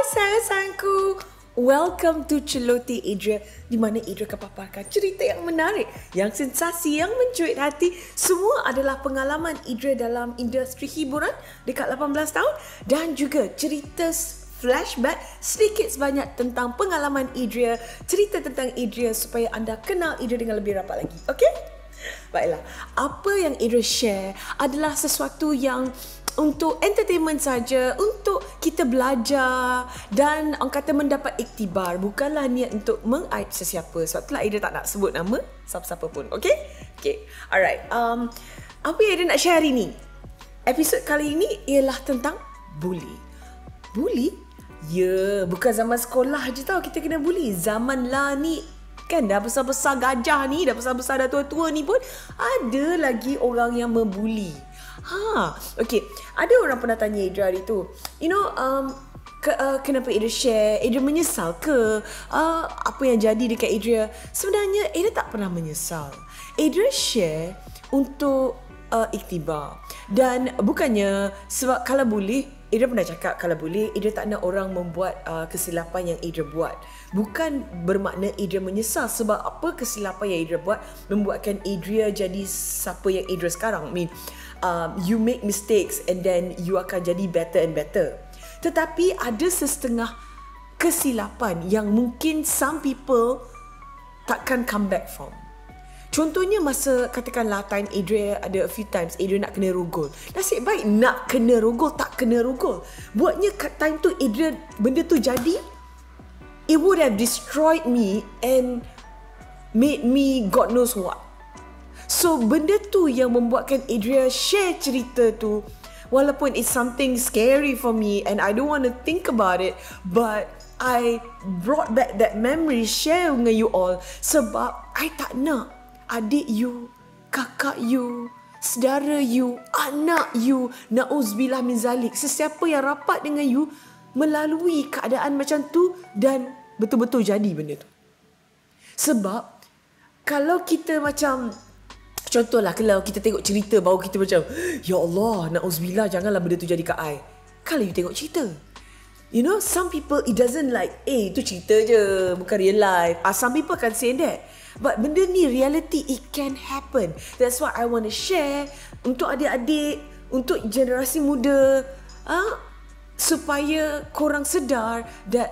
sayang-sayangku. Welcome to Celoteh Adria, di mana Adria akan paparkan cerita yang menarik, yang sensasi, yang mencuit hati. Semua adalah pengalaman Adria dalam industri hiburan dekat 18 tahun dan juga cerita flashback sedikit sebanyak tentang pengalaman Adria, cerita tentang Adria supaya anda kenal Adria dengan lebih rapat lagi. Okey? Baiklah, apa yang Adria share adalah sesuatu yang untuk entertainment saja, untuk kita belajar dan orang kata mendapat iktibar. Bukanlah niat untuk mengaib sesiapa. Sebab itulah Adria tak nak sebut nama siapa-siapa pun. Okay? Okay. Alright. Apa yang Adria nak share hari ni? Episod kali ini ialah tentang bully. Bully? Ya, bukan zaman sekolah je tau kita kena bully. Zaman lah ni kan dah besar-besar gajah ni, dah besar-besar dah tua-tua ni pun ada lagi orang yang membuli. Okay. Ada orang pernah tanya Adria hari tu, kenapa Adria share? Adria menyesal ke? Apa yang jadi dekat Adria? Sebenarnya Adria tak pernah menyesal. Adria share untuk iktibar. Dan bukannya sebab kalau boleh, Adria pernah cakap kalau boleh Adria tak nak orang membuat kesilapan yang Adria buat. Bukan bermakna Adria menyesal sebab apa kesilapan yang Adria buat membuatkan Adria jadi siapa yang Adria sekarang. You make mistakes and then you akan jadi better and better. Tetapi ada setengah kesilapan yang mungkin some people takkan come back from. Contohnya masa katakanlah time Adria ada a few times Adria nak kena rogol. Nasib baik nak kena rogol tak kena rogol. Buatnya kat time tu Adria benda tu jadi, it would have destroyed me and made me God knows what. So benda tu yang membuatkan Adria share cerita tu. Walaupun it's something scary for me and I don't want to think about it, but I brought back that memory share dengan you all sebab I tak nak adik you, kakak you, saudara you, anak you, na'uzubillah min zalik, sesiapa yang rapat dengan you melalui keadaan macam tu dan betul-betul jadi benda tu. Sebab kalau kita macam, contohlah kalau kita tengok cerita baru kita macam, ya Allah, na'uzubillah janganlah benda tu jadi kat I. Kalau you tengok cerita, you know, some people it doesn't like, itu cerita je, bukan real life. Some people can say that. But benda ni reality, it can happen. That's why I want to share untuk adik-adik, untuk generasi muda, supaya korang sedar that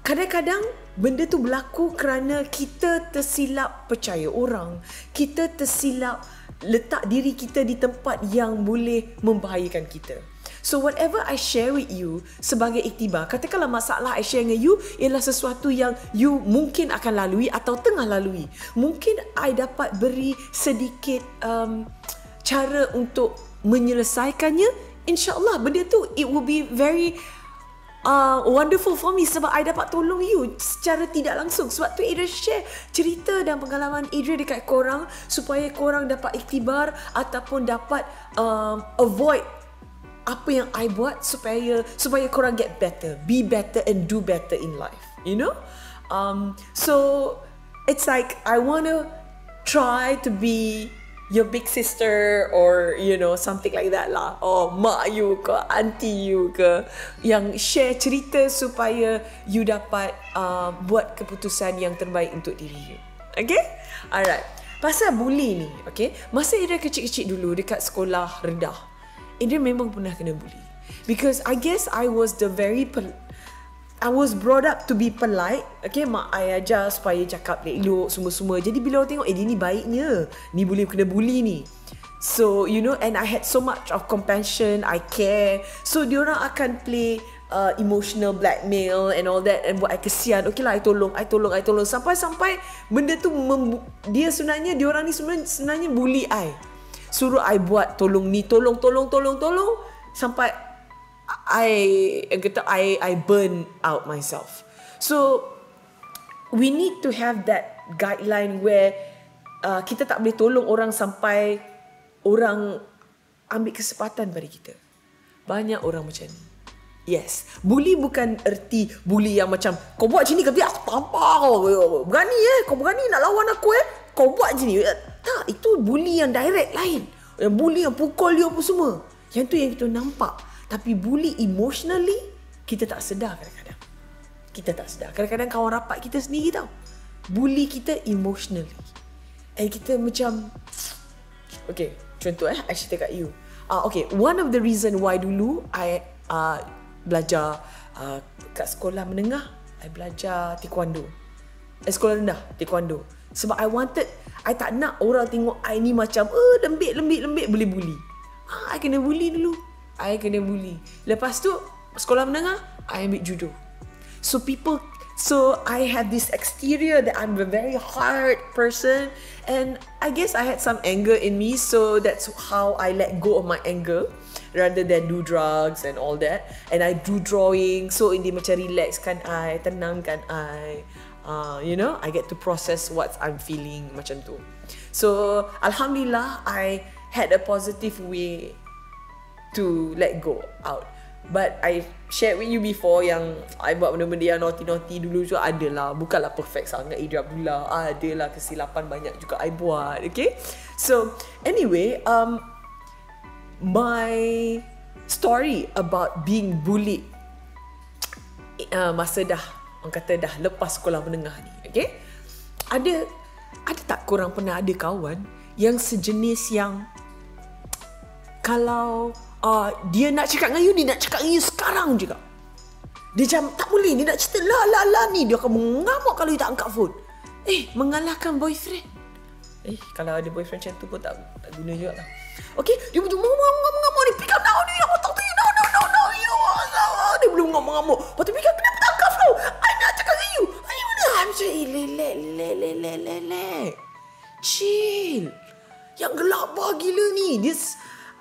kadang-kadang benda tu berlaku kerana kita tersilap percaya orang. Kita tersilap letak diri kita di tempat yang boleh membahayakan kita. So whatever I share with you sebagai iktibar, katakanlah masalah I share dengan you ialah sesuatu yang you mungkin akan lalui atau tengah lalui. Mungkin I dapat beri sedikit cara untuk menyelesaikannya. InsyaAllah benda tu it will be very wonderful for me sebab I dapat tolong you secara tidak langsung. Sebab tu Adria share cerita dan pengalaman Adria dekat korang supaya korang dapat iktibar ataupun dapat avoid apa yang I buat supaya korang get better, be better and do better in life, you know. So it's like I want to try to be your big sister or you know something like that lah, or mak you ke auntie you ke, yang share cerita supaya you dapat buat keputusan yang terbaik untuk diri you. Okay? Alright. Pasal bully ni, okay, masa Adria kecil-kecil dulu dekat sekolah rendah, Adria memang pernah kena bully. Because I guess I was I was brought up to be polite. Okay, mak I ajar supaya cakap elok semua-semua. Jadi bila orang tengok, dia ni baiknya, ni boleh kena bully ni. So, you know, and I had so much of compassion, I care. So, diorang akan play emotional blackmail and all that and buat I kesian. Okay lah, I tolong. Sampai-sampai benda tu, diorang ni sebenarnya bully I. Suruh I buat tolong ni, tolong sampai I burn out myself. So we need to have that guideline where kita tak boleh tolong orang sampai orang ambil kesempatan pada kita. Banyak orang macam ni. Yes, bully bukan erti bully yang macam kau buat macam ni ke aku tampar kau. Berani kau berani nak lawan aku kau buat macam ni. Tak, itu bully yang direct lain. Yang bully yang pukul dia apa semua. Yang tu yang kita nampak. Tapi bully emotionally kita tak sedar kadang-kadang. kita tak sedar. Kadang-kadang kawan rapat kita sendiri tau bully kita emotionally. And kita macam, okay, contoh I cerita kat you. Okay, one of the reason why dulu I belajar kat sekolah menengah, I belajar taekwondo. Sekolah rendah, taekwondo. Sebab I tak nak orang tengok I ni macam lembik boleh bully. I kena bully dulu. Lepas tu, sekolah menengah, I ambil judo. So I have this exterior that I'm a very hard person, and I guess I had some anger in me, so that's how I let go of my anger rather than do drugs and all that. And I do drawing, so ini macam relaxkan I, tenangkan I. I get to process what I'm feeling macam tu. So Alhamdulillah, I had a positive way to let go out. But I shared with you before yang I buat benda-benda yang naughty dulu juga adalah. Bukanlah perfect sangat Idri Abdullah. Adalah kesilapan banyak juga I buat. Okay. So anyway, my story about being bullied masa orang kata dah lepas sekolah menengah ni. Okay. Ada tak korang pernah ada kawan yang sejenis yang kalau dia nak cakap dengan you, dia nak cakap dengan you sekarang juga. Dia macam tak boleh, dia nak cerita lah ni, dia akan mengamuk kalau you tak angkat phone. Mengalahkan boyfriend. Kalau ada boyfriend macam tu pun tak guna juga lah. Okay, dia macam mengamuk ni, pick up now ni, aku tak tahu you, no. Dia belum mengamuk. Lepas tu pick up, kenapa tak angkat phone? I nak cakap dengan you. I'm macam, lelek. Chill. Yang gelabah gila ni.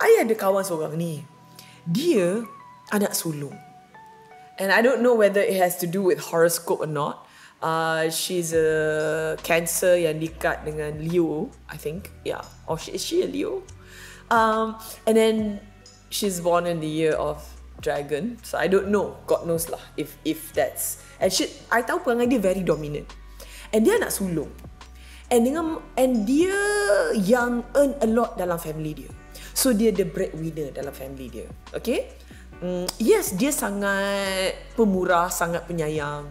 I ada kawan seorang ni. Dia anak sulung. And I don't know whether it has to do with horoscope or not. She's a Cancer yang dekat dengan Leo, I think. Yeah. Or is she a Leo? And then she's born in the year of Dragon. So I don't know. God knows lah if that's. And I tahu perangai dia very dominant. And dia anak sulung. And dia yang earn a lot dalam family dia. So dia the breadwinner dalam family dia. Okay. Yes, dia sangat pemurah, sangat penyayang,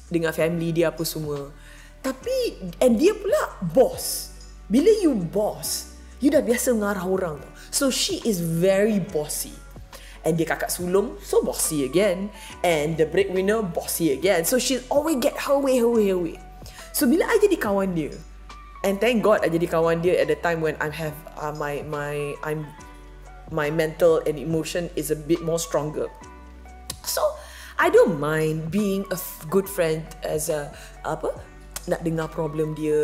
dengan family dia apa semua. Tapi, and dia pula boss. Bila you boss, you dah biasa mengarah orang tau. So she is very bossy. And dia kakak sulung, so bossy again. And the breadwinner, bossy again. So she always get her way. So bila I jadi kawan dia, and thank God I jadi kawan dia at the time when I have my mental and emotion is a bit more stronger. So I don't mind being a good friend as nak dengar problem dia.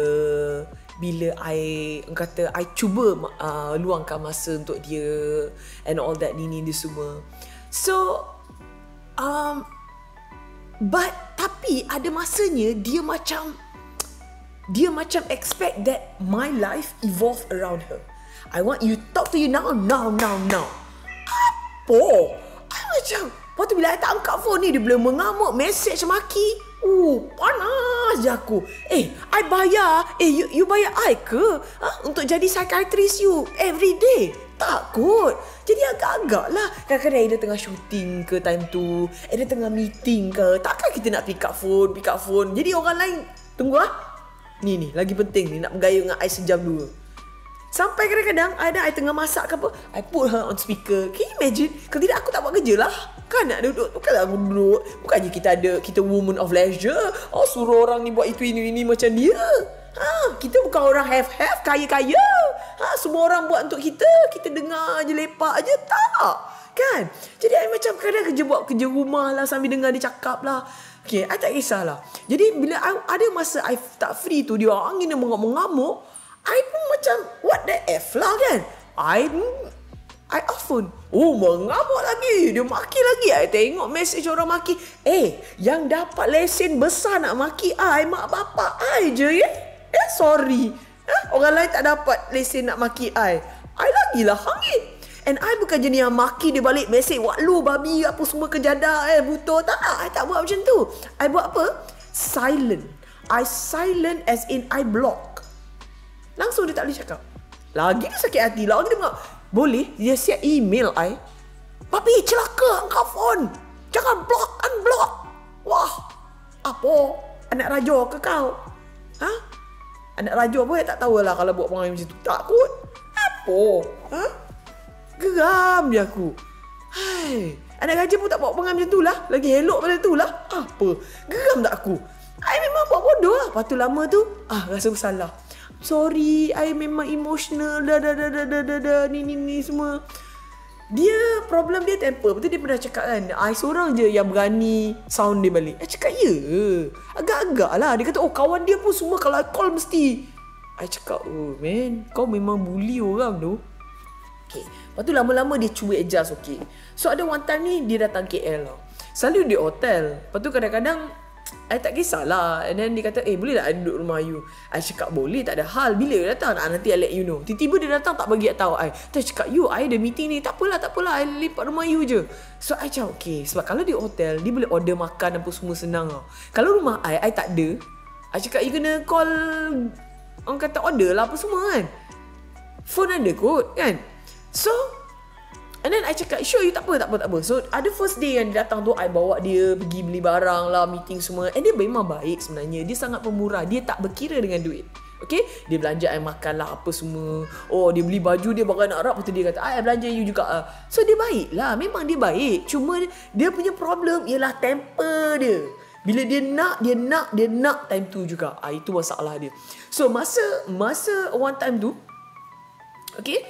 Bila I cuba luangkan masa untuk dia and all that ni semua. So tapi ada masanya dia macam expect that my life evolve around her. I want you talk to you now. Apa? I macam, lepas tu bila I tak angkat phone ni, dia boleh mengamuk, message, maki. Panas je aku. I bayar. You bayar I ke? Untuk jadi psychiatrist you every day? Takut. Jadi agak-agak lah. Kadang-kadang dia tengah shooting ke time tu, dia tengah meeting ke. Takkan kita nak pick up phone. Jadi orang lain, tunggu Ni lagi penting ni, nak bergaya dengan I sejam dua. Sampai kadang-kadang I tengah masak ke apa, I put her on speaker. Can you imagine? Kalau tidak aku tak buat kerja lah. Kan nak duduk, bukanlah aku duduk. Bukannya kita woman of leisure. Suruh orang ni buat itu ini macam dia. Kita bukan orang have kaya-kaya. Semua orang buat untuk kita dengar je, lepak je. Tak. Kan? Jadi I macam kadang buat kerja rumah lah sambil dengar dia cakap lah. Okay, I tak kisahlah. Jadi bila ada masa I tak free tu, dia angin dia mengamuk, I pun macam what the F lah kan. I off phone. Mengamuk lagi. Dia maki lagi. I tengok message orang maki. Yang dapat lesen besar nak maki I, mak bapak I je ya. Sorry. Orang lain tak dapat lesen nak maki I lagilah hangit. And I bukan jenis yang maki dia balik mesej, wak lu babi apa semua kejadah butuh. Tak, I tak buat macam tu. I buat apa? Silent. I silent as in I block. Langsung dia tak boleh cakap. Lagi dia sakit hati. Lagi dia boleh dia siap email I. Papi celaka angkat phone. Jangan block, unblock. Wah, apa? Anak raja ke kau? Ha? Anak raja pun tak tahulah kalau buat perangai macam tu. Tak kot. Apa? Ha? Geram je aku. Hai, anak raja pun tak buat perangai macam tu lah. Lagi elok pada tu lah. Apa? Geram tak aku? I memang buat bodoh lah. Lepas tu lama tu, rasa bersalah. Sorry, I memang emotional. Ni semua. Dia, problem dia temper. Betul dia pernah cakap kan, I seorang je yang berani sound dia balik. I cakap, ya. Agak-agak lah. Dia kata, kawan dia pun semua kalau I call mesti. I cakap, man, kau memang bully orang tu. Okay. Lepas tu lama-lama dia cuba adjust, okay. So ada one time ni, dia datang KL tau. Selalu di hotel. Lepas tu kadang-kadang, I tak kisahlah. And then dia kata, boleh tak I duduk rumah you? I cakap, boleh, tak ada hal. Bila dia datang? Nanti I let you know. Tiba-tiba dia datang, tak bagi I tahu I. Tu I cakap, I ada meeting ni. Tak apalah. I lipat rumah you je. So I cakap, okay. Sebab kalau di hotel, dia boleh order makan apa semua senang tau. Kalau rumah I tak ada. I cakap, you kena call, orang kata order lah apa semua kan. Phone ada kot kan. So, and then I cakap, sure you tak apa. So, ada first day yang dia datang tu, I bawa dia pergi beli barang lah, meeting semua. And dia memang baik sebenarnya. Dia sangat pemurah. Dia tak berkira dengan duit. Okay? Dia belanja I makan lah apa semua. Dia beli baju dia bagai nak rap. Lepas tu dia kata, I belanja you juga. So, dia baik lah. Memang dia baik. Cuma dia punya problem ialah temper dia. Bila dia nak time tu juga. Itu masalah dia. So, masa one time tu, okay,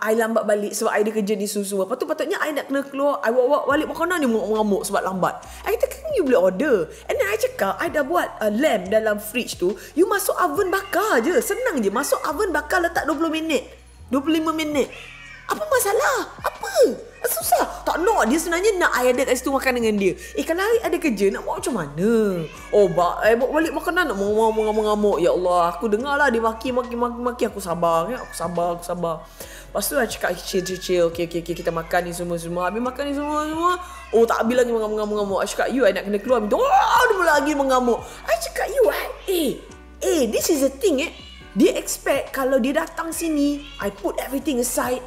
I lambat balik sebab I ada kerja ni semua. Lepas tu patutnya I nak kena keluar, I bawa balik makanan dia mengamuk sebab lambat. I kata, kan you boleh order. And then I cakap, I dah buat lamp dalam fridge tu. You masuk oven bakar je. Senang je. Masuk oven bakar letak 20 minit. 25 minit. Apa masalah? Apa? Susah. Tak nak. Dia sebenarnya nak I ada kat situ makan dengan dia. Kalau I ada kerja, nak buat macam mana? I bawa balik makanan nak mengamuk-ngamuk. Ya Allah, aku dengar lah dia maki. Aku sabar. Aku sabar. Lepas tu I cakap, chill. Okay, kita makan ni semua. Habis makan ni semua. Tak habis lagi mengamuk-ngamuk. I cakap, I nak kena keluar. Dia lagi mengamuk. I cakap, this is the thing Dia expect kalau dia datang sini, I put everything aside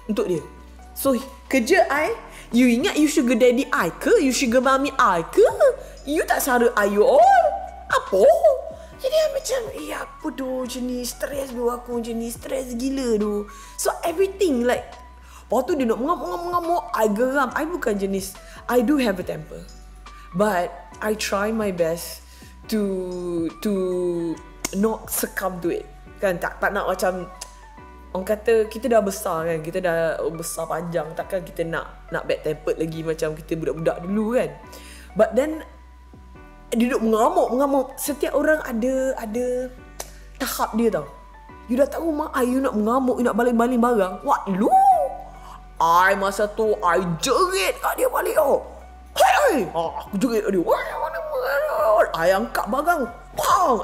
untuk dia. So, kerja I, you ingat you sugar daddy I ke? You sugar mommy I ke? You tak sara I you all? Apa? Jadi I macam, apa tu macam ni? Stress tu aku macam ni. Stress gila tu. So, everything like, lepas tu dia nak mengamuk-ngamuk. I geram. I bukan jenis, I do have a temper. But, I try my best to not succumb to it. Kan, tak nak macam, orang kata kita dah besar kan, kita dah besar panjang, takkan kita nak bad tempered lagi macam kita budak-budak dulu kan. But then dia duduk mengamuk. Setiap orang ada tahap dia tau. You dah tahu mak you nak mengamuk, you nak baling-baling barang. What lu? I masa tu I jerit kat dia balik Hey! Aku jerit kat dia. I angkat barang.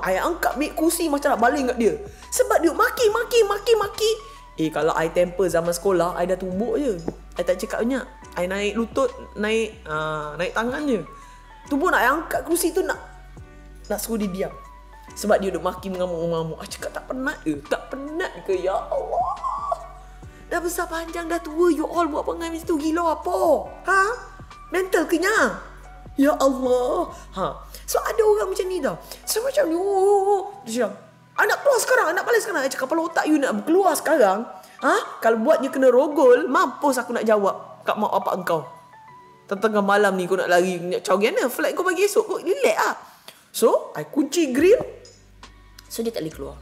I angkat beg kursi macam nak baling kat dia. Sebab dia maki. Kalau I temper zaman sekolah, I dah tumbuk je. I tak cakap banyak. I naik lutut, naik tangan je. Tu pun I angkat kursi tu nak suruh dia diam. Sebab dia duduk maki mengamuk-ngamuk. I cakap tak penat ke? Tak penat ke? Ya Allah. Dah besar panjang, dah tua. You all buat perangai macam tu. Gila apa? Mental kenyang. Ya Allah. So ada orang macam ni tau. So macam ni. Dia cakap, nak keluar sekarang, nak balik sekarang. I cakap, kalau otak you nak keluar sekarang, kalau buat you kena rogol, mampus aku nak jawab kat mak bapak engkau. Tengah malam ni kau nak lari, nak caw gana. Flight kau bagi esok, kau relax lah. So, I kunci grill. So, dia tak boleh keluar.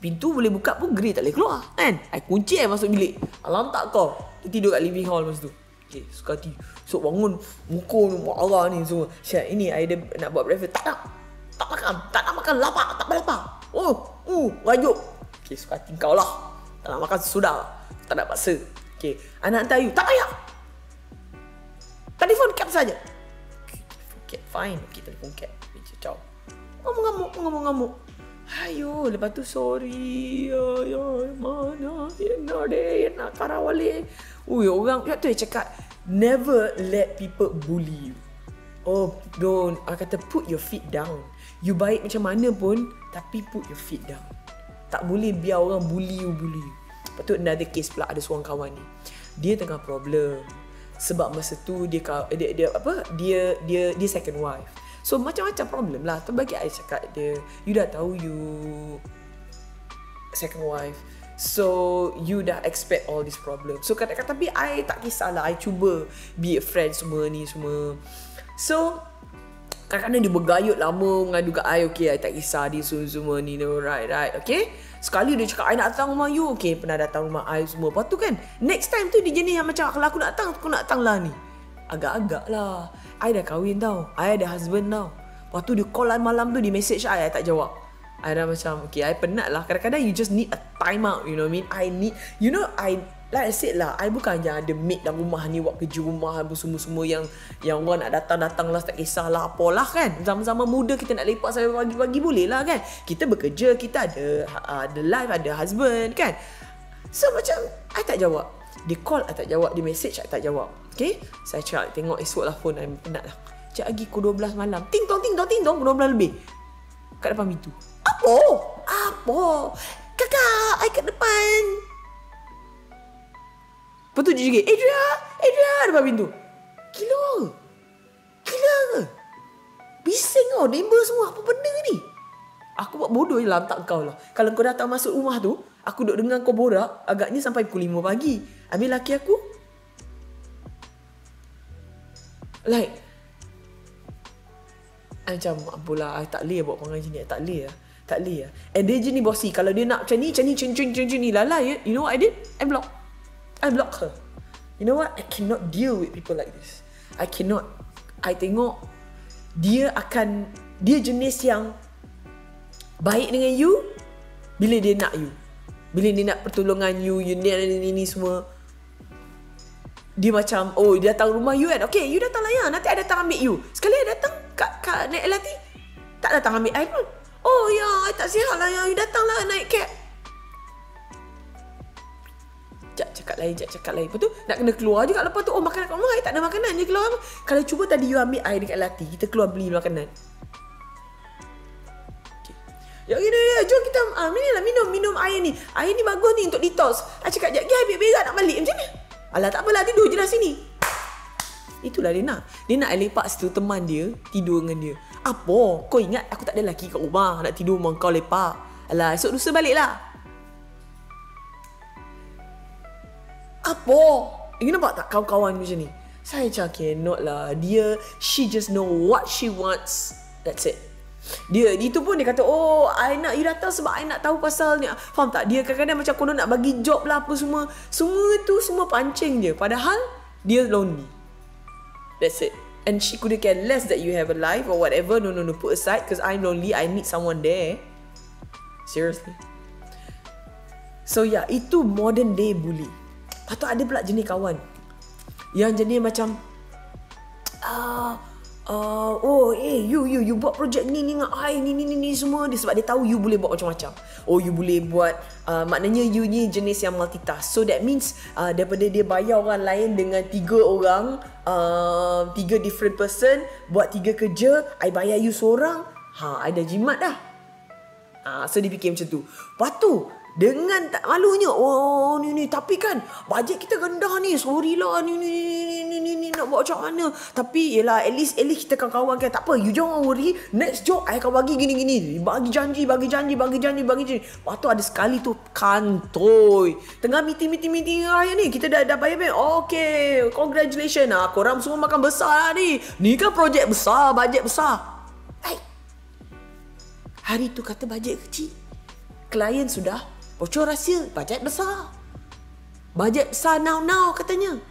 Pintu boleh buka pun, grill tak boleh keluar. Kan? I kunci, I masuk bilik. Alam tak kau. Dia tidur kat living hall masa tu. Okay, suka hati. So, bangun, muka ni, marah ni semua. Syed, ini I nak buat breakfast. Tak nak makan, lapar, tak lapar. Rajuk. Okay, suka hati kau lah. Tak nak makan sudah. Tak nak paksa. Okay, anak hantar you. Tak payah. Telefon cap saja. Okay, telefon cap, fine. Okay, telefon cap. Ciao. Ngamuk. Ayo, lepas tu sorry. Mana? Nak karawale. Orang tu cakap, never let people bully you. Don't. I kata put your feet down. You baik macam mana pun, tapi put your feet down. Tak boleh biar orang bully you. Lepas tu another case pula, ada seorang kawan ni. Dia tengah problem. Sebab masa tu dia second wife. So macam-macam problem lah. Terbagi I cakap dia, you dah tahu you second wife, so you dah expect all this problem. So kata-kata tapi I tak kisahlah, I cuba be a friend semua ni semua. So kadang-kadang dia bergayut lama mengadu kat I, okay, I tak kisah dia semua ni, no, right, okay. Sekali dia cakap, I nak datang rumah you, okay, pernah datang rumah I semua. Lepas tu kan, next time tu dia jenis yang macam, kalau aku nak datang lah ni. Agak-agak lah, I dah kahwin tau, I ada husband tau. Lepas tu dia call I malam tu, dia message I tak jawab. I dah macam, okay, I penat lah. Kadang-kadang you just need a time out, you know what I mean. I need, you know, like I said lah, I bukan yang ada maid dalam rumah ni, buat kerja rumah semua-semua yang orang nak datang lah, tak kisahlah apalah kan. Zaman-zaman muda kita nak lepak sampai pagi-pagi boleh lah kan. Kita bekerja, kita ada life, ada husband kan. So macam I tak jawab. Dia call I tak jawab, dia message I tak jawab. Okay, saya cakap tengok esok lah phone, I penat lah. Sekejap lagi pukul 12 malam, ting tong pukul 12 lebih kat depan pintu. Apa? Kakak, I kat depan. Lepas tu dia cakap, Adria depan pintu. Gila ke? Bising kau, neighbor semua, apa benda ni? Aku buat bodoh je lah, tak kau lah. Kalau kau datang masuk rumah tu, aku duduk dengar kau borak, agaknya sampai pukul 5 pagi. Habis laki aku, like, macam, apalah, I tak boleh buat perangai macam ni, I tak boleh lah. And dia je ni bossy, kalau dia nak macam ni, lala, you know what I did? I block her. You know what? I cannot deal with people like this. I cannot. I tengok dia jenis yang baik dengan you bila dia nak you. Bila dia nak pertolongan you ni semua. Dia macam, oh, dia datang rumah you kan? Okay, you datang lah ya. Nanti I datang ambil you. Sekali I datang kat naik LRT, tak datang ambil I pun. Oh ya, I tak sihat lah ya. You datang lah naik cab. Cakap lain. Lepas tu nak kena keluar juga. Lepas tu, oh, makanan kat rumah I tak ada makanan. Dia keluar apa? Kalau cuba tadi you ambil air dekat LRT, kita keluar beli makanan. Okay. Ya gini, jom kita minum air ni. Air ni bagus ni untuk detox. I cakap, jap, I berak nak balik. Macam ni? Alah, tak apalah, tidur je lah sini. Itulah dia nak. Dia nak I lepak situ, teman dia, tidur dengan dia. Apa? Kau ingat aku tak ada lelaki kat rumah, nak tidur rumah kau lepak. Alah, esok lusa balik lah. Apa? You nampak tak kawan-kawan macam ni? Saya cakap, not lah. She just know what she wants. That's it. Itu pun dia kata, oh, I nak you datang sebab I nak tahu pasal ni. Faham tak? Dia kadang-kadang macam konon nak bagi job lah apa semua. Semua pancing je. Padahal, dia lonely. That's it. And she couldn't care less that you have a life or whatever. No, put aside. Because I'm lonely. I need someone there. Seriously. So yeah, itu modern day bully. Lepas tu ada pula jenis kawan yang jenis macam you buat projek ni dengan I ni semua dia, sebab dia tahu you boleh buat macam-macam. Oh, you boleh buat maknanya you ni jenis yang multitask. So that means daripada dia bayar orang lain dengan 3 orang, 3 different person buat 3 kerja, I bayar you seorang, I dah jimat dah. So dia fikir macam tu. Lepas tu dengan tak malunya, oh ni tapi kan bajet kita rendah ni, sorry lah ni nak buat macam mana. Tapi yelah, at least kita kawan kan. Tak apa, you jangan worry, next job I akan bagi gini. Bagi janji. Lepas tu ada sekali tu kantoi, tengah meeting raya ni, kita dah bayar. Okay, congratulations lah, korang semua makan besar lah ni kan projek besar, bajet besar. Hari tu kata bajet kecil, klien sudah bocor rahsia, bajet besar now katanya.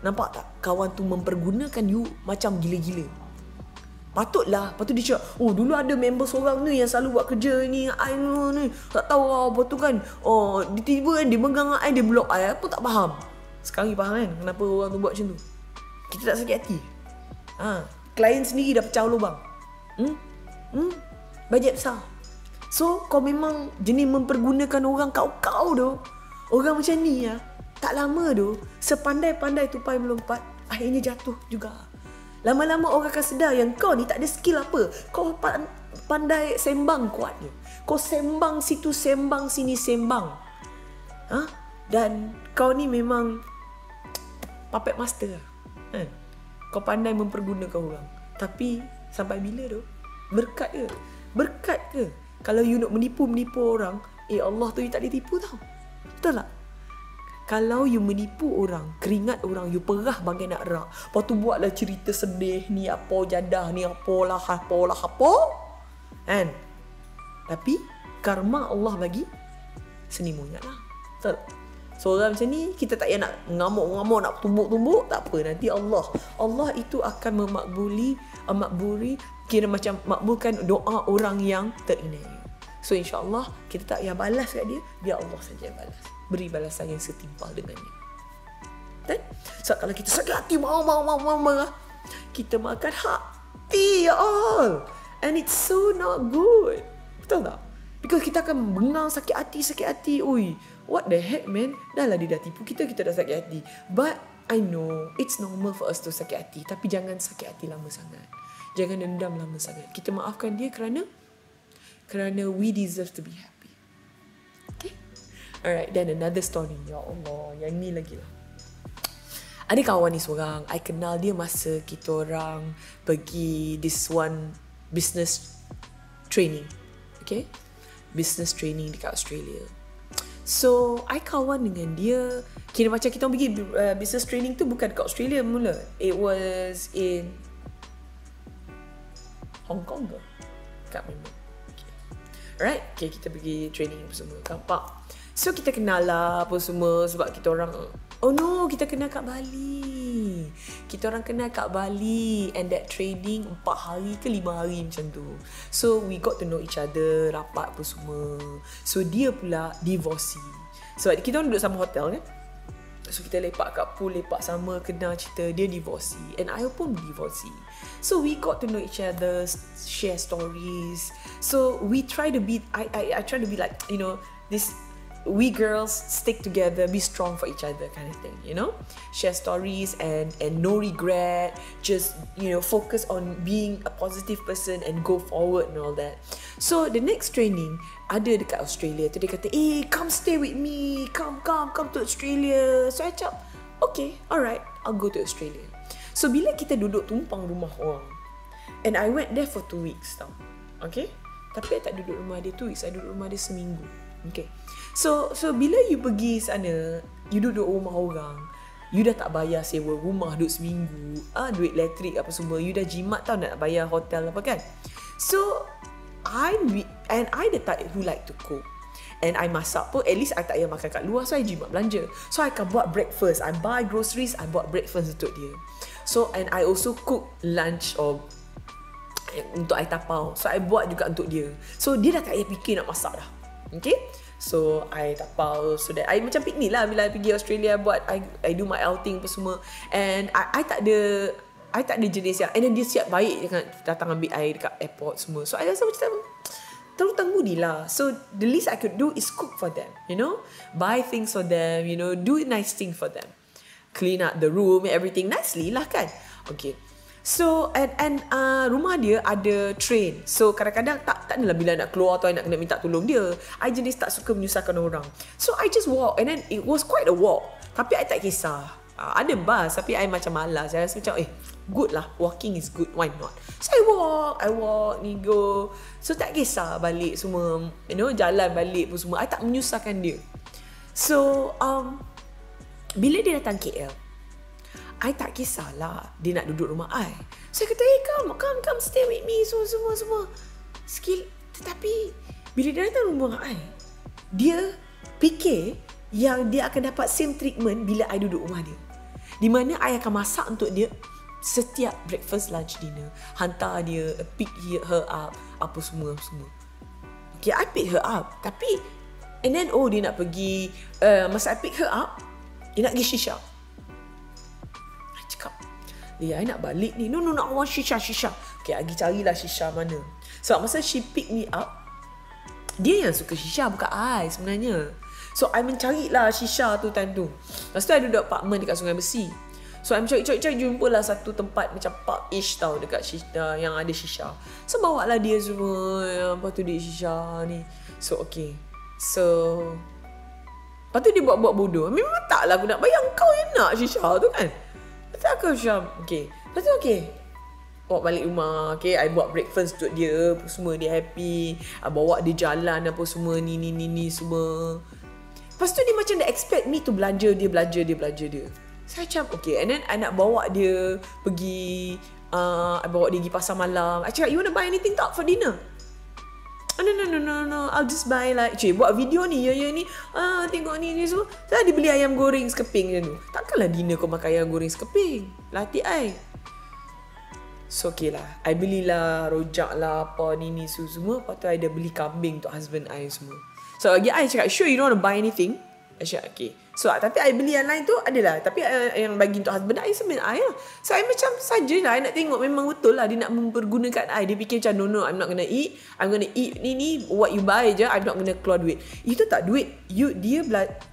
Nampak tak? Kawan tu mempergunakan you macam gila-gila. Patutlah. Lepas tu dia cakap, oh, dulu ada member seorang ni yang selalu buat kerja ni, I ni tak tahu lah apa tu kan. Oh, tiba-tiba kan dia megang I, dia block I. Apa tak faham. Sekarang faham kan kenapa orang tu buat macam tu. Kita tak sakit hati. Klien sendiri dah pecah lubang. Bajet besar. So, kau memang jenis mempergunakan orang kau tu. Orang macam ni ya. Tak lama tu, sepandai-pandai tupai melompat, akhirnya jatuh juga. Lama-lama orang akan sedar yang kau ni tak ada skill apa. Kau pandai sembang kuat je. Kau sembang situ, sembang sini, sembang. Dan kau ni memang puppet master lah. Kan? Kau pandai mempergunakan orang. Tapi sampai bila tu? Berkat ke? Berkat ke? Kalau you nak menipu orang, Allah tu you tak ditipu tau. Betul tak? Kalau you menipu orang, keringat orang, you perah bagai nak rak. Lepas tu buatlah cerita sedih, ni apa jadah, ni apalah. Kan? Tapi karma Allah bagi seni monyet lah. Betul tak? Seorang macam ni, kita tak payah nak ngamuk-ngamuk, nak tumbuk-tumbuk, tak apa. Nanti Allah itu akan makbuli, kira macam makbulkan doa orang yang teringat. So insyaAllah, kita tak payah balas kat dia, biar Allah saja yang balas. Beri balasan yang setimpal dengannya. Kan? So kalau kita sakit hati, marah, kita makan hati, ya all. And it's so not good. Betul tak? Because kita akan bengang sakit hati. Ui, what the heck, man? Dah lah dia dah tipu kita dah sakit hati. But I know it's normal for us to sakit hati. Tapi jangan sakit hati lama sangat. Jangan dendam lama sangat. Kita maafkan dia kerana we deserve to be happy. Okay? Alright, then another story. Ya Allah, yang ni lagi lah. Ada kawan ni seorang, I kenal dia masa kita orang pergi this one business training. Okay? Business training dekat Australia. So, I kawan dengan dia. Kira macam kita pergi business training tu bukan dekat Australia mula. It was in Hong Kong ke? Can't remember. Okay. Alright, okay, kita pergi training apa semua. Nampak? So, kita kenal lah apa semua sebab kita orang, oh no, kita kenal kat Bali. Kita orang kenal kat Bali and that training 4 hari ke 5 hari macam tu. So, we got to know each other, rapat apa semua. So, dia pula divorcee. Sebab kita orang duduk sama hotel kan. So, kita lepak kat pool, lepak sama, kenal cerita. Dia divorcee and I pun divorcee. So, we got to know each other, share stories. So, we try to be, I try to be like, you know, this, we girls stick together, be strong for each other kind of thing, you know? Share stories and no regret, just, you know, focus on being a positive person and go forward and all that. So, the next training ada dekat Australia. Tu dia kata, come stay with me, come to Australia. So, I cakap, okay, alright, I'll go to Australia. So, bila kita duduk tumpang rumah orang, and I went there for 2 weeks tau, okay? Tapi I tak duduk rumah dia 2 weeks, I duduk rumah dia seminggu. Okay. So bila you pergi sana, you duduk rumah orang, you dah tak bayar sewa rumah duduk seminggu, duit elektrik apa semua, you dah jimat tau nak bayar hotel apa kan. So I the type who like to cook. And I masak pun, at least I tak payah makan kat luar, so I jimat belanja. So I akan buat breakfast, I buy groceries, I buat breakfast untuk dia. So and I also cook lunch or untuk I tapau. So I buat juga untuk dia. So dia dah tak payah fikir nak masak dah. Okay, so I tapau so that I macam piknik lah bila I pergi Australia, buat I do my outing apa semua. And I tak ada jenis yang, and then dia siap baik datang ambil I dekat airport semua. So I rasa macam terhutang budi lah. So the least I could do is cook for them, you know, buy things for them, you know, do nice thing for them, clean up the room, everything nicely lah kan. Okay. So and rumah dia ada train. So kadang-kadang tak adalah bila nak keluar atau I nak kena minta tolong dia. I jenis tak suka menyusahkan orang. So I just walk, and then it was quite a walk. Tapi I tak kisah. Ada bus tapi I macam malas. Saya rasa macam good lah, walking is good, why not? So I walk, ni go. So tak kisah balik semua, you know, jalan balik pun semua. I tak menyusahkan dia. So bila dia datang KL, I tak kisahlah dia nak duduk rumah I. Saya kata, come stay with me, semua. Tetapi bila dia datang rumah I, dia fikir yang dia akan dapat same treatment bila I duduk rumah dia. Di mana I akan masak untuk dia setiap breakfast, lunch, dinner, hantar dia, pick her up, apa semua. Okay, I pick her up. Tapi and then dia nak pergi, masa I pick her up, dia nak pergi shisha. I nak balik ni. No, I want shisha. Okay, I pergi carilah shisha mana. Sebab masa she pick me up, dia yang suka shisha, bukan I sebenarnya. So, I mencarilah shisha tu time tu. Lepas tu, I duduk apartment dekat Sungai Besi. So, I mencari, jumpalah satu tempat macam park-ish tau dekat shisha, yang ada shisha. So, bawa lah dia semua. Lepas tu, dia shisha ni. So, okay. So, lepas Lepas tu dia buat-buat bodoh. Memang taklah aku nak bayar, kau yang nak shisha tu kan. Lepas tu aku macam, okay. Lepas tu okay, bawa balik rumah, okay, I buat breakfast untuk dia, apa semua, dia happy. Bawa dia jalan apa semua, ni semua. Lepas tu dia macam dah expect me to belanja dia. Saya macam, okay, and then I nak bawa dia pergi, I bawa dia pergi pasar malam. I cakap, you wanna buy anything tak for dinner? No, I'll just buy like, buat video ni, ya ni, tengok ni semua. Saya dia beli ayam goreng sekeping je tu. Takkanlah dinner kau makan ayam goreng sekeping. Latih I. So okay lah, I belilah rojak lah, apa ni semua. Lepas tu I dah beli kambing untuk husband I semua. So lagi I cakap, sure you don't want to buy anything? I cakap, okay. So tapi I beli yang lain tu adalah, tapi yang bagi untuk husband I sebenarnya I lah. So I macam sajalah, I nak tengok memang betul lah dia nak mempergunakan I. Dia fikir macam, no, I'm not gonna eat. I'm gonna eat ni what you buy je. I'm not gonna keluar duit. Itu tak duit. Dia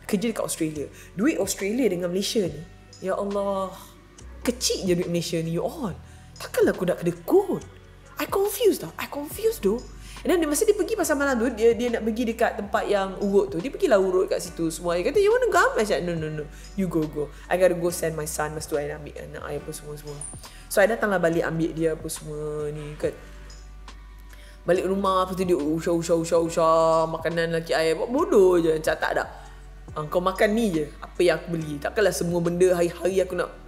kerja dekat Australia. Duit Australia dengan Malaysia ni, ya Allah, kecil je duit Malaysia ni, you all. Takkanlah aku nak kena kod. I confused though. And then masa dia pergi pasal malam tu, dia nak pergi dekat tempat yang urut tu. Dia pergilah urut kat situ semua. Dia kata, you wanna come? I said, no. You go. I gotta go send my son. Masa tu I nak ambil anak I apa semua. So I datanglah balik ambil dia apa semua ni kat balik rumah. Lepas tu dia usah makanan lelaki I. Buat bodoh je. Macam tak ada. Kau makan ni je apa yang aku beli. Takkanlah semua benda hari-hari aku nak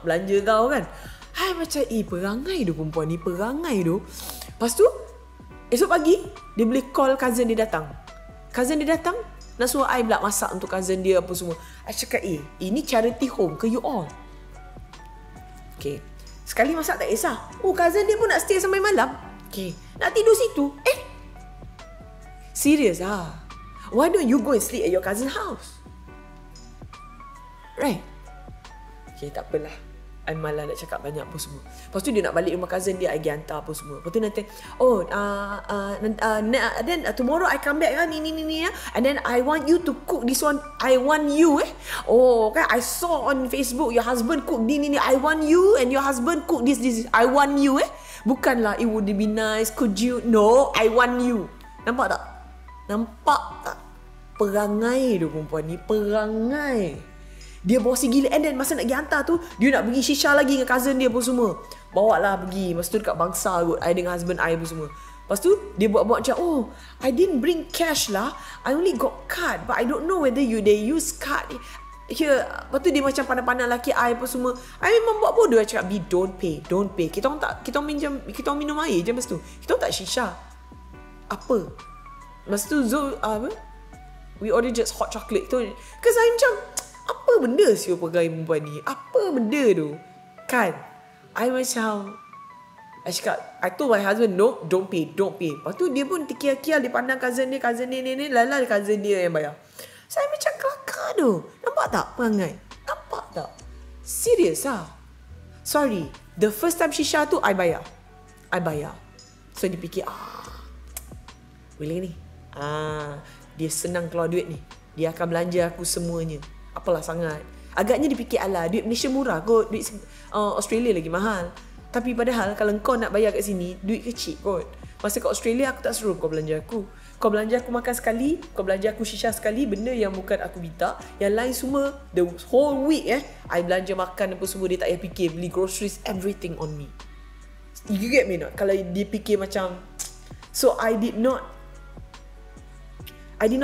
belanja kau kan. Hai macam perangai tu perempuan ni. Lepas tu esok pagi, dia boleh call cousin dia datang. Nak suruh I pula masak untuk cousin dia apa semua. I cakap, ini charity home ke you all? Okay. Sekali masak tak kisah. Cousin dia pun nak stay sampai malam. Okay. Nak tidur situ. Serious lah. Why don't you go and sleep at your cousin's house? Right? Okay, tak apalah. I malah nak cakap banyak apa semua. Lepas tu dia nak balik rumah cousin dia, I pergi hantar apa semua. Lepas tu nanti, then tomorrow I come back ni and then I want you to cook this one. I want you okay, I saw on Facebook your husband cook ni. I want you and your husband cook this. I want you Bukanlah it would be nice, could you? No, I want you. Nampak tak? Perangai tu perempuan ni, perangai. Dia bossy gila. And then masa nak pergi hantar tu, dia nak pergi shisha lagi dengan cousin dia pun semua. Bawa lah pergi. Masa tu dekat Bangsa kot, I dengan husband I pun semua. Lepas tu dia buat-buat macam, I didn't bring cash lah, I only got card. But I don't know whether they use card here. Lepas tu dia macam pandang-pandang lelaki I pun semua. I memang buat bodoh. I cakap, don't pay. Kita orang minum air je masa tu. Kita orang tak shisha. Apa? Masa tu we order just hot chocolate tu. Because I macam, apa benda siapa perangai perempuan ni? Apa benda tu? Kan? I cakap, I told my husband, no, don't pay. Lepas tu dia pun terkial-kial, dia pandang cousin dia ni, lala cousin dia yang bayar. Saya macam kelakar tu. Nampak tak perangai? Nampak tak? Serius lah. Sorry, the first time shisha tu, I bayar. So dia fikir, boleh ni. Dia senang keluar duit ni. Dia akan belanja aku semuanya. Apalah sangat. Agaknya dipikir, duit Malaysia murah kot, duit Australia lagi mahal. Tapi padahal kalau kau nak bayar kat sini, duit kecil kot. Masa kat Australia aku tak suruh kau belanja aku. Kau belanja aku makan sekali, kau belanja aku shisha sekali, benda yang bukan aku minta. Yang lain semua, the whole week I belanja makan apa semua, dia tak payah fikir, beli groceries, everything on me. You get me not? Kalau dia fikir macam, so I did not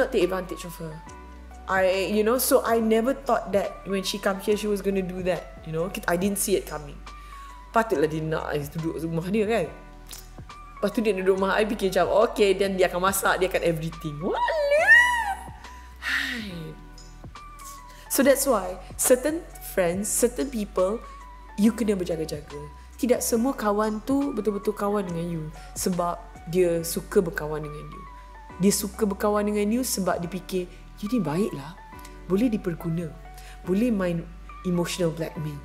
take advantage of her. So I never thought that when she come here she was going to do that. I didn't see it coming. Patutlah dia nak duduk rumah dia kan. Lepas tu dia duduk rumah I fikir macam, okay, then dia akan masak, dia akan everything. So that's why certain friends, certain people, you kena berjaga-jaga. Tidak semua kawan tu betul-betul kawan dengan you sebab dia suka berkawan dengan you. Dia suka berkawan dengan you sebab dia fikir, you ni baiklah, boleh diperguna, boleh main emotional blackmail.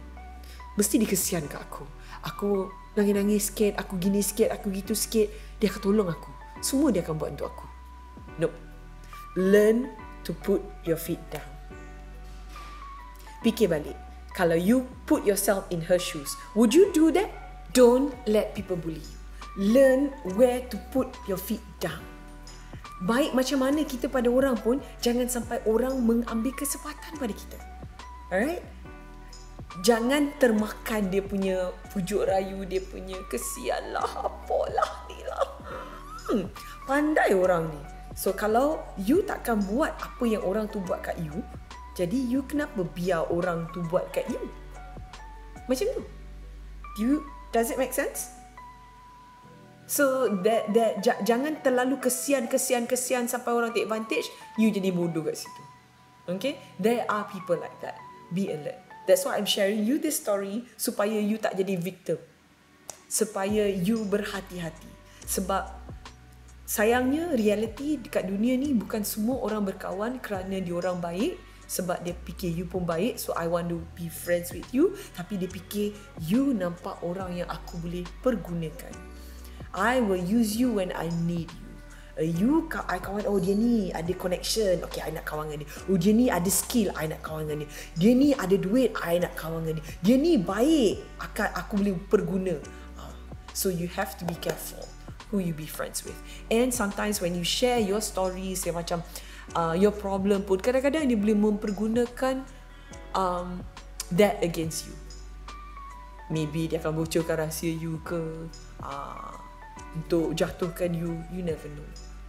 Mesti dia kesian kat aku. Aku nangis-nangis sikit, aku gini sikit, aku gitu sikit, dia akan tolong aku. Semua dia akan buat untuk aku. Nope. Learn to put your feet down. Fikir balik. Kalau you put yourself in her shoes, would you do that? Don't let people bully you. Learn where to put your feet down. Baik macam mana kita pada orang pun, jangan sampai orang mengambil kesempatan pada kita. Alright? Jangan termakan dia punya pujuk rayu, dia punya kesian lah, apalah ni lah. Pandai orang ni. So kalau you takkan buat apa yang orang tu buat kat you, jadi you kenapa biar orang tu buat kat you? Macam tu. Does it make sense? So jangan terlalu kesian sampai orang take advantage, you jadi bodoh kat situ. Okay? There are people like that. Be alert. That's why I'm sharing you this story, supaya you tak jadi victim. Supaya you berhati-hati. Sebab sayangnya reality dekat dunia ni bukan semua orang berkawan kerana dia orang baik, sebab dia fikir you pun baik, so I want to be friends with you. Tapi dia fikir you nampak orang yang aku boleh pergunakan. I will use you when I need you. I kawan, oh dia ni ada connection, okay I nak kawan dengan dia. Oh dia ni ada skill, I nak kawan dengan dia. Dia ni ada duit, I nak kawan dengan dia. Dia ni baik, aku boleh perguna. So you have to be careful who you be friends with. And sometimes when you share your stories, yang macam your problem pun, kadang-kadang dia boleh mempergunakan that against you. Maybe dia akan bocorkan rahsia you ke, untuk jatuhkan you never know.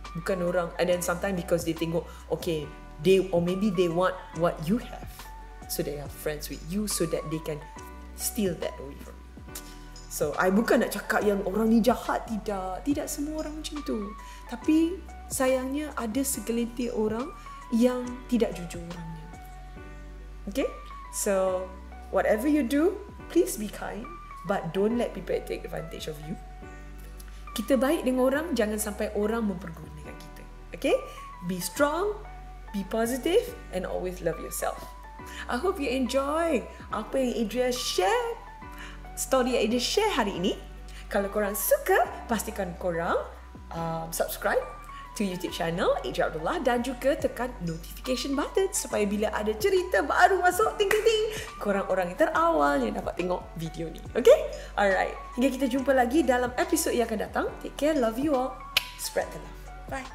Bukan orang, and then sometimes because they tengok, okay, maybe they want what you have, so they are friends with you so that they can steal that away from you. So I bukan nak cakap yang orang ni jahat, tidak semua orang macam tu. Tapi sayangnya ada segelintir orang yang tidak jujur orangnya. Okay, so whatever you do, please be kind, but don't let people take advantage of you. Kita baik dengan orang, jangan sampai orang mempergunakan kita. Okay? Be strong, be positive, and always love yourself. I hope you enjoy apa yang Adria share, story yang Adria share hari ini. Kalau korang suka, pastikan korang subscribe to YouTube channel Adria Abdullah dan juga tekan notification button supaya bila ada cerita baru masuk, ting ting ting, korang orang yang terawal yang dapat tengok video ni. Okay? Alright. Hingga kita jumpa lagi dalam episod yang akan datang. Take care. Love you all. Spread the love. Bye.